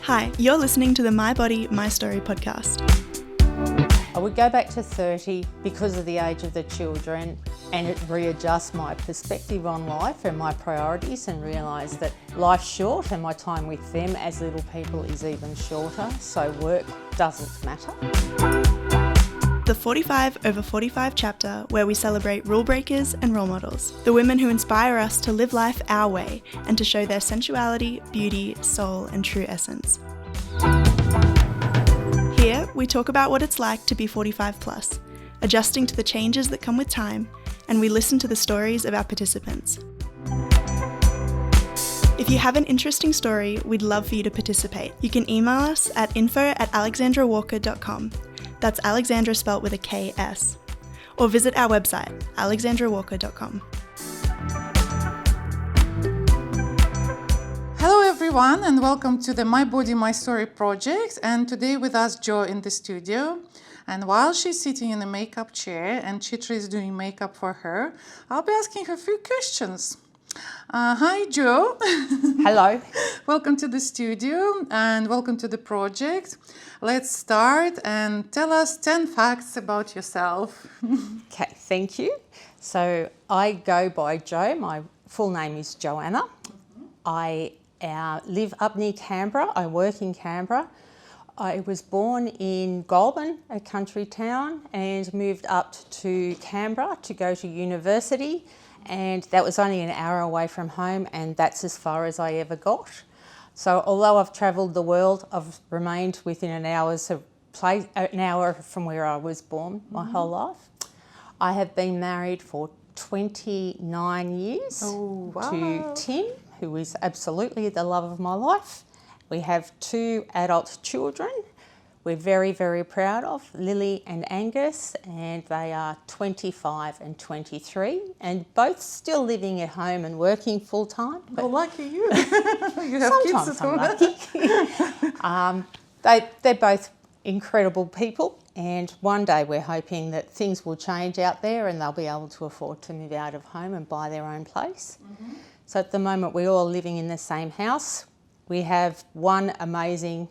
Hi, you're listening to the My Body, My Story podcast. I would go back to 30 because of the age of the children and it readjust my perspective on life and my priorities and realise that life's short and my time with them as little people is even shorter, so work doesn't matter. The 45 over 45 chapter where we celebrate rule breakers and role models, the women who inspire us to live life our way and to show their sensuality, beauty, soul and true essence. Here, we talk about what it's like to be 45 plus, adjusting to the changes that come with time, and we listen to the stories of our participants. If you have an interesting story, we'd love for you to participate. You can email us at info@alexandrawalker.com. That's Alexandra spelt with a K-S. Or visit our website, alexandrawalker.com. Hello everyone and welcome to the My Body, My Story project, and today with us Jo in the studio. And while she's sitting in a makeup chair and Chitra is doing makeup for her, I'll be asking her a few questions. Hi Jo. Hello. Welcome to the studio and welcome to the project. Let's start and tell us 10 facts about yourself. Okay, thank you. So I go by Jo. My full name is Joanna. I live up near Canberra. I work in Canberra. I was born in Goulburn, a country town, and moved up to Canberra to go to university. And that was only an hour away from home, and that's as far as I ever got. So although I've travelled the world, I've remained within an hour from where I was born my whole life. I have been married for 29 years to Tim, who is absolutely the love of my life. We have 2 adult children we're very, very proud of, Lily and Angus, and they are 25 and 23, and both still living at home and working full time. Oh, lucky you. You have kids at home. I'm lucky. They're both incredible people, and one day we're hoping that things will change out there and they'll be able to afford to move out of home and buy their own place. Mm-hmm. So at the moment we're all living in the same house. We have one amazing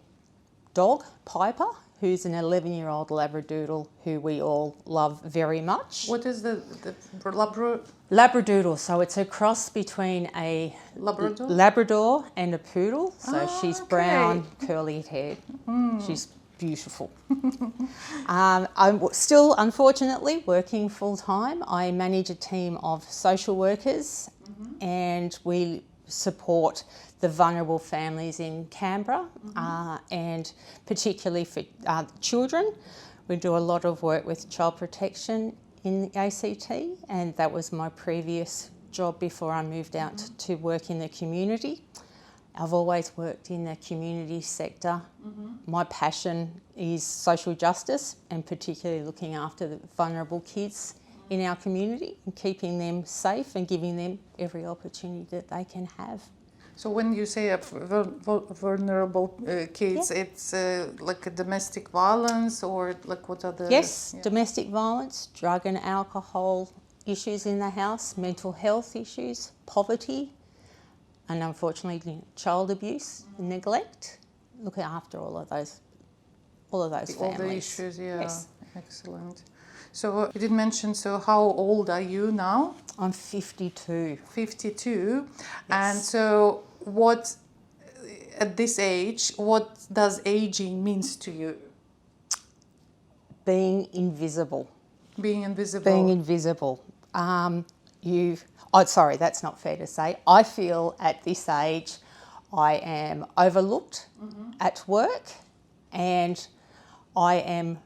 dog, Piper, who's an 11-year-old Labradoodle who we all love very much. What is the Labradoodle, so it's a cross between a Labrador and a poodle. So she's brown, curly haired. She's beautiful. I'm still, unfortunately, working full time. I manage a team of social workers and we support the vulnerable families in Canberra and particularly for children. We do a lot of work with child protection in the ACT, and that was my previous job before I moved out to work in the community. I've always worked in the community sector. My passion is social justice and particularly looking after the vulnerable kids in our community and keeping them safe and giving them every opportunity that they can have. So when you say vulnerable kids, it's like a domestic violence or like what other... Yes, domestic violence, drug and alcohol issues in the house, mental health issues, poverty, and unfortunately child abuse and neglect. Looking after all of those families. All the issues, yeah. Yes. Excellent. So you did mention, so how old are you now? I'm 52. 52. Yes. And so what, at this age, what does aging means to you? Being invisible. Being invisible. Being invisible. Sorry, that's not fair to say. I feel at this age I am overlooked at work, and I am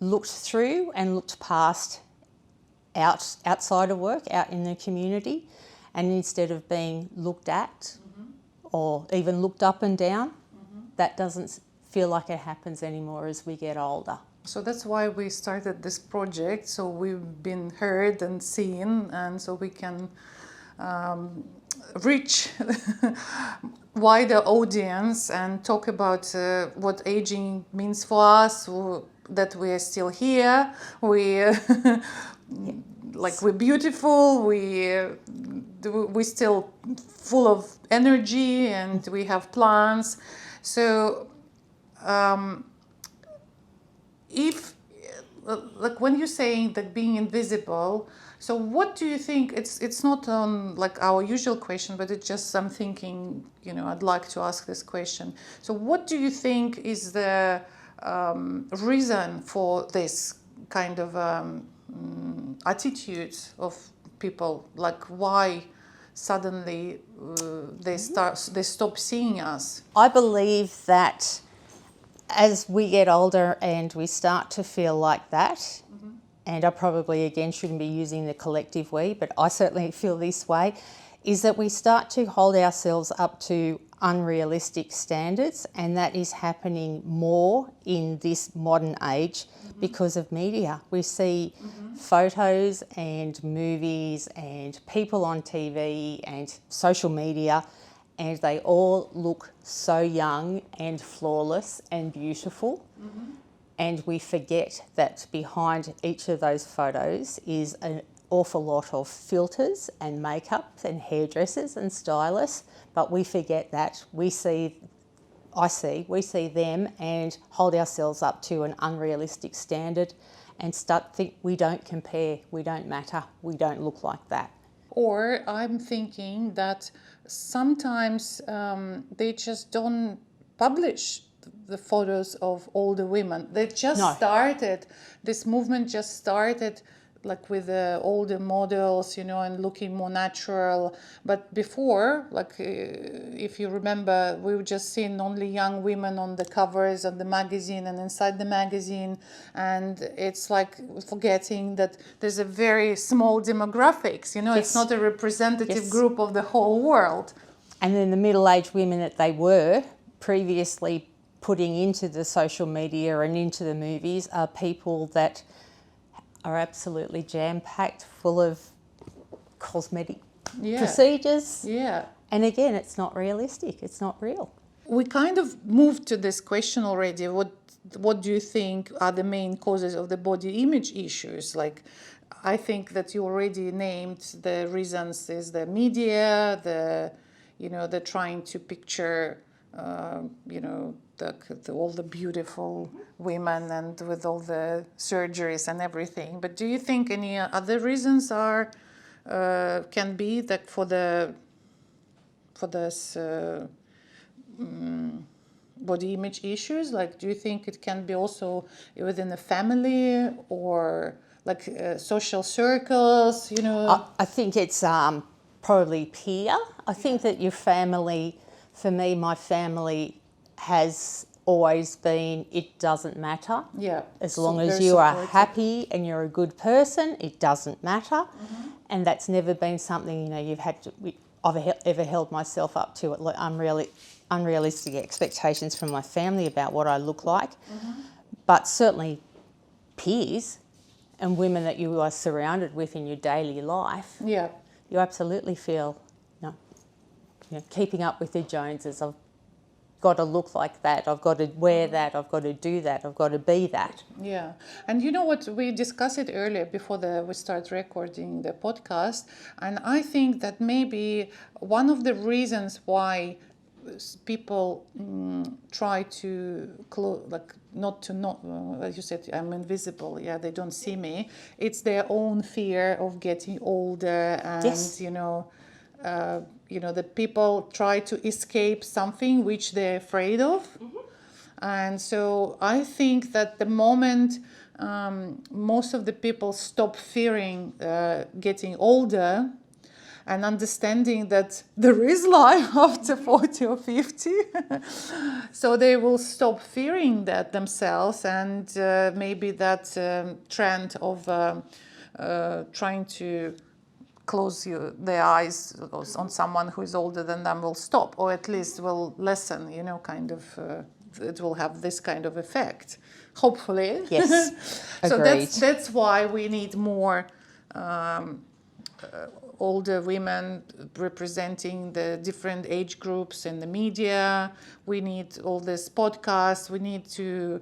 looked through and looked past outside of work, out in the community, and instead of being looked at or even looked up and down, that doesn't feel like it happens anymore as we get older. So that's why we started this project, so we've been heard and seen, and so we can reach wider audience and talk about what aging means for us, that we are still here, we like we're beautiful, we're still full of energy, and we have plans. So if like when you're saying that being invisible, so what do you think? It's not like our usual question, but it's just some thinking. I'd like to ask this question. So what do you think is the reason for this kind of attitude of people? Like why suddenly they stop seeing us? I believe that as we get older and we start to feel like that, and I probably again shouldn't be using the collective we, but I certainly feel this way, is that we start to hold ourselves up to unrealistic standards, and that is happening more in this modern age because of media. We see photos and movies and people on TV and social media, and they all look so young and flawless and beautiful. And we forget that behind each of those photos is an awful lot of filters and makeup and hairdressers and stylists, but we forget that. We see them and hold ourselves up to an unrealistic standard and start think we don't compare, we don't matter, we don't look like that. Or I'm thinking that sometimes they just don't publish the photos of older women. They just started, this movement just started like with the older models, and looking more natural. But before, like if you remember, we were just seeing only young women on the covers of the magazine and inside the magazine. And it's like forgetting that there's a very small demographics, it's not a representative group of the whole world. And then the middle-aged women that they were previously putting into the social media and into the movies are people that are absolutely jam-packed full of cosmetic procedures. Yeah. And again, it's not realistic. It's not real. We kind of moved to this question already. What do you think are the main causes of the body image issues? Like, I think that you already named the reasons is the media, the trying to picture, all the beautiful women and with all the surgeries and everything. But do you think any other reasons can be that for this body image issues? Like, do you think it can be also within the family or like social circles? I think it's probably peer. I think that your family, for me, my family has always been, it doesn't matter. Yeah. As long as you are happy and you're a good person, it doesn't matter. And that's never been something, I've ever held myself up to it, like unrealistic expectations from my family about what I look like. But certainly peers and women that you are surrounded with in your daily life, you absolutely feel, keeping up with the Joneses. I've got to look like that, I've got to wear that, I've got to do that, I've got to be that. Yeah. And you know what, we discussed it earlier before we start recording the podcast, and I think that maybe one of the reasons why people try to as you said, I'm invisible, they don't see me, it's their own fear of getting older, and that people try to escape something which they're afraid of. And so I think that the moment most of the people stop fearing getting older and understanding that there is life after 40 or 50, so they will stop fearing that themselves, and maybe that trend of trying to close their eyes on someone who is older than them will stop, or at least will lessen, it will have this kind of effect, hopefully. Yes, So agreed. that's why we need more older women representing the different age groups in the media. We need all this podcasts. We need to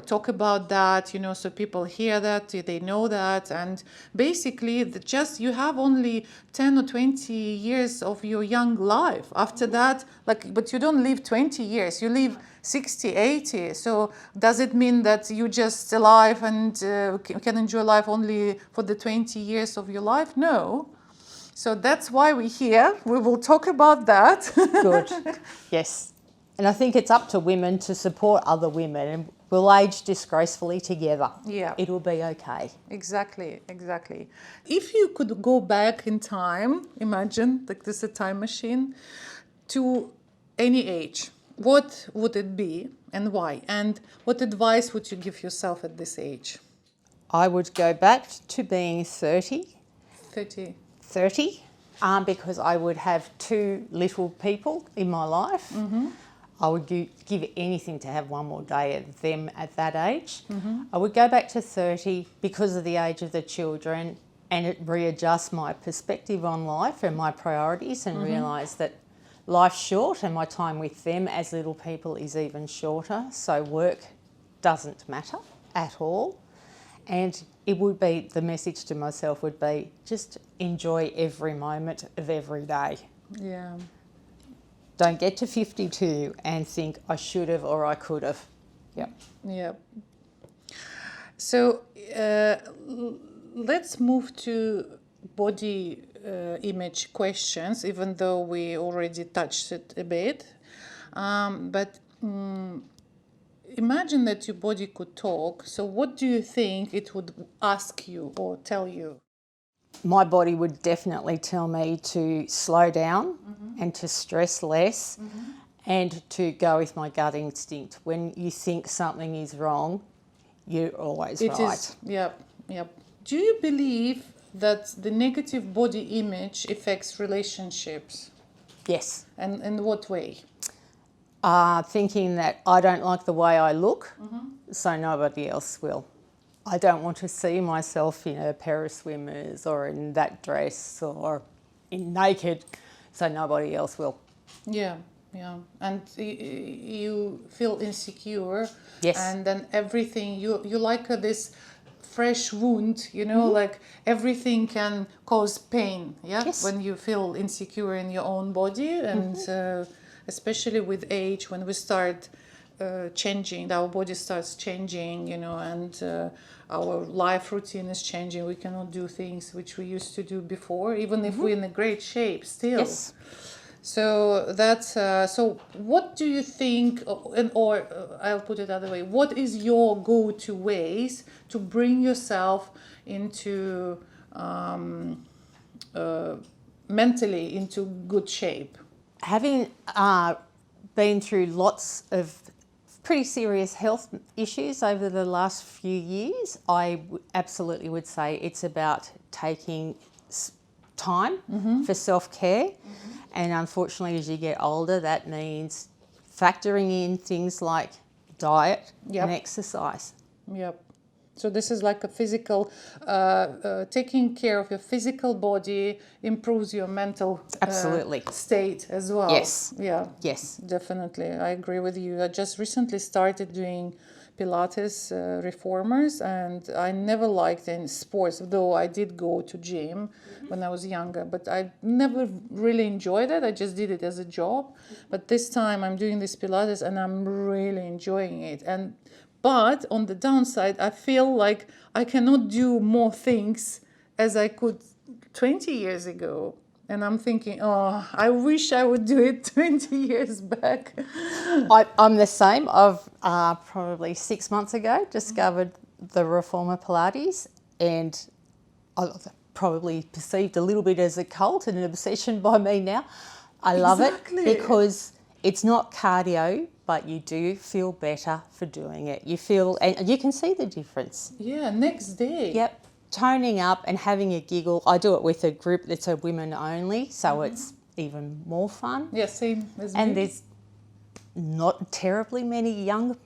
talk about that, you know, so people hear that, they know that. And basically, just you have only 10 or 20 years of your young life. After that, but you don't live 20 years, you live 60, 80. So does it mean that you just alive and can enjoy life only for the 20 years of your life? No. So that's why we're here. We will talk about that. Good. Yes. And I think it's up to women to support other women, and we'll age disgracefully together. Yeah. It will be okay. Exactly. If you could go back in time, imagine, like this is a time machine, to any age, what would it be and why? And what advice would you give yourself at this age? I would go back to being 30, 30. Because I would have 2 little people in my life. I would give anything to have one more day of them at that age. I would go back to 30 because of the age of the children, and it readjust my perspective on life and my priorities, and realise that life's short and my time with them as little people is even shorter. So work doesn't matter at all. And it would be, the message to myself would be, just enjoy every moment of every day. Yeah. Don't get to 52 and think I should have or I could have. Yep. Yeah. So let's move to body image questions, even though we already touched it a bit. Imagine that your body could talk. So what do you think it would ask you or tell you? My body would definitely tell me to slow down and to stress less and to go with my gut instinct. When you think something is wrong, you're always right. It is, yep. Do you believe that the negative body image affects relationships? Yes. And in what way? Thinking that I don't like the way I look, so nobody else will. I don't want to see myself in a pair of swimmers or in that dress or in naked, so nobody else will. Yeah. And you feel insecure. Yes. And then everything, you like this fresh wound, you know, like everything can cause pain, yeah? Yes. When you feel insecure in your own body, and especially with age, when we start changing, our body starts changing, you know, and our life routine is changing. We cannot do things which we used to do before, even if we're in a great shape still. Yes. So that's so what do you think, or I'll put it other way, what is your go-to ways to bring yourself into mentally into good shape? Having been through lots of pretty serious health issues over the last few years, I absolutely would say it's about taking time for self-care. And unfortunately, as you get older, that means factoring in things like diet and exercise. Yep. So this is like a physical, taking care of your physical body improves your mental Absolutely. State as well. Yes. Yeah. Yes. Definitely. I agree with you. I just recently started doing Pilates reformers, and I never liked any sports, though I did go to gym when I was younger, but I never really enjoyed it. I just did it as a job. But this time I'm doing this Pilates and I'm really enjoying it. But on the downside, I feel like I cannot do more things as I could 20 years ago. And I'm thinking, oh, I wish I would do it 20 years back. I'm the same. I've probably 6 months ago discovered the Reformer Pilates, and I probably perceived a little bit as a cult and an obsession by me now. I love it because it's not cardio, but you do feel better for doing it. You feel, and you can see the difference. Yeah, next day. Yep. Toning up and having a giggle. I do it with a group that's a women only, so it's even more fun. Yeah, same as me. And there's not terribly many young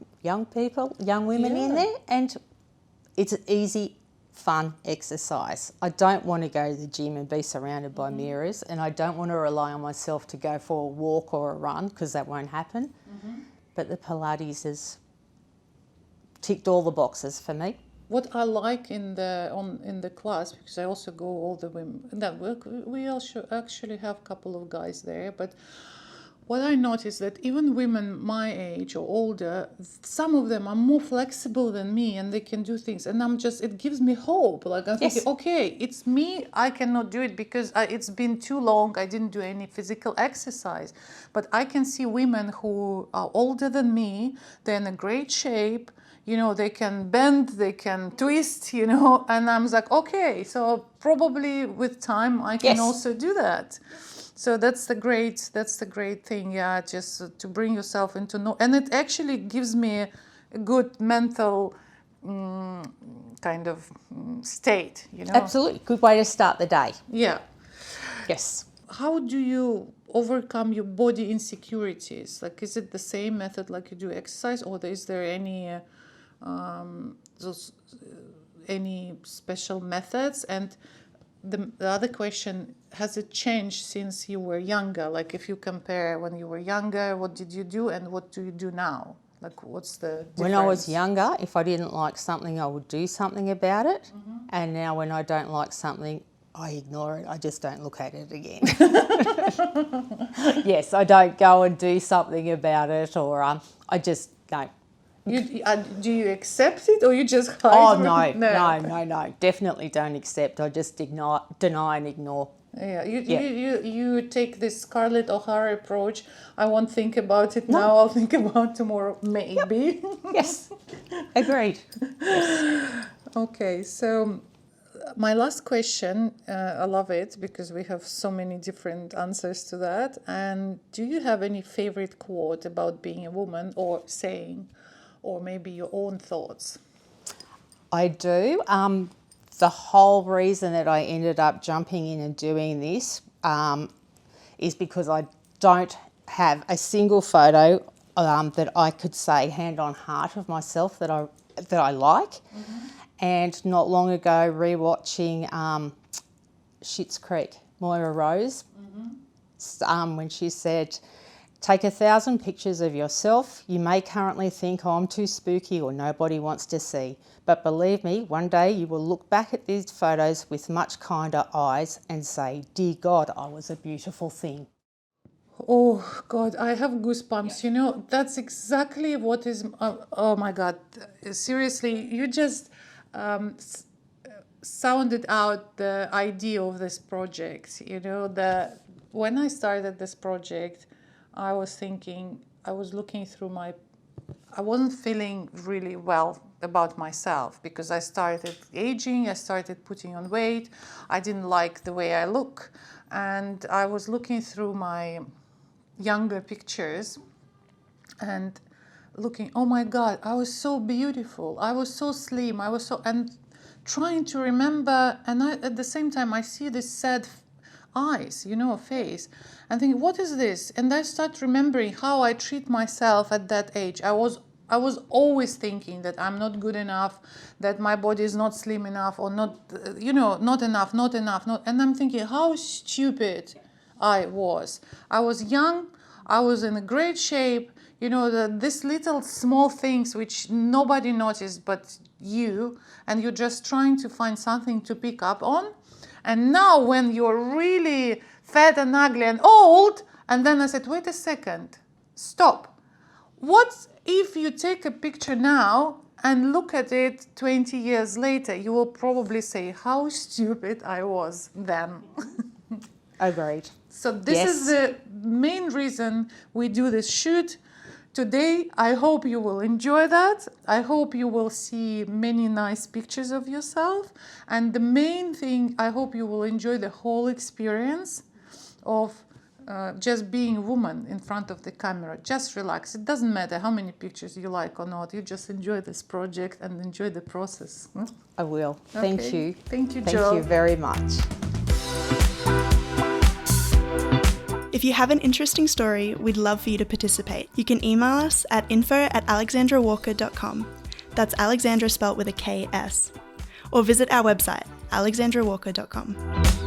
people, young women in there, and it's easy fun exercise. I don't want to go to the gym and be surrounded by mirrors, and I don't want to rely on myself to go for a walk or a run, because that won't happen. But the Pilates has ticked all the boxes for me. What I like in the class, because I also go all the women. That we also actually have a couple of guys there, but what I noticed that even women my age or older, some of them are more flexible than me, and they can do things. And it gives me hope. Like I'm thinking, okay, it's me. I cannot do it because it's been too long. I didn't do any physical exercise. But I can see women who are older than me. They're in a great shape. You know, they can bend, they can twist, you know. And I'm like, okay, so probably with time I can also do that. So that's the great thing, yeah, just to bring yourself into and it actually gives me a good mental kind of state, you know. Absolutely, good way to start the day. Yeah. Yes. How do you overcome your body insecurities? Like, is it the same method like you do exercise, or is there any any special methods? And the other question, has it changed since you were younger? Like, if you compare when you were younger, what did you do and what do you do now? Like, what's the difference? When I was younger, if I didn't like something, I would do something about it. And now when I don't like something, I ignore it. I just don't look at it again. Yes, I don't go and do something about it, or I just don't. Do you accept it, or you just hide? Oh, no. Definitely don't accept. I just deny and ignore. Yeah, you take this Scarlett O'Hara approach. I won't think about it now. I'll think about tomorrow, maybe. Yep. Yes, agreed. Yes. Okay, so my last question, I love it because we have so many different answers to that. And do you have any favorite quote about being a woman, or saying, or maybe your own thoughts? I do. The whole reason that I ended up jumping in and doing this is because I don't have a single photo that I could say hand on heart of myself that I like. And not long ago, rewatching Schitt's Creek, Moira Rose, when she said, "Take 1,000 pictures of yourself. You may currently think, oh, I'm too spooky or nobody wants to see. But believe me, one day you will look back at these photos with much kinder eyes and say, dear God, I was a beautiful thing." Oh, God, I have goosebumps. You know, that's exactly what is... oh, my God. Seriously, you just sounded out the idea of this project. You know, when I started this project, I was thinking, I was looking through I wasn't feeling really well about myself because I started aging, I started putting on weight, I didn't like the way I look. And I was looking through my younger pictures and looking, oh my God, I was so beautiful, I was so slim, and trying to remember, and at the same time I see this sad eyes, you know, face, and think, what is this? And I start remembering how I treat myself at that age. I was always thinking that I'm not good enough, that my body is not slim enough, or not, you know, not enough. And I'm thinking how stupid I was. I was young, I was in a great shape, you know, this little small things which nobody noticed but you, and you're just trying to find something to pick up on. And now when you're really fat and ugly and old, and then I said, wait a second, stop. What if you take a picture now and look at it 20 years later? You will probably say, how stupid I was then. Agreed. So this is the main reason we do this shoot today. I hope you will enjoy that. I hope you will see many nice pictures of yourself. And the main thing, I hope you will enjoy the whole experience of just being a woman in front of the camera. Just relax. It doesn't matter how many pictures you like or not. You just enjoy this project and enjoy the process. I will. Thank you. Thank you, Jo. Thank you very much. If you have an interesting story, we'd love for you to participate. You can email us at info@alexandrawalker.com. That's Alexandra spelt with a KS. or visit our website, alexandrawalker.com.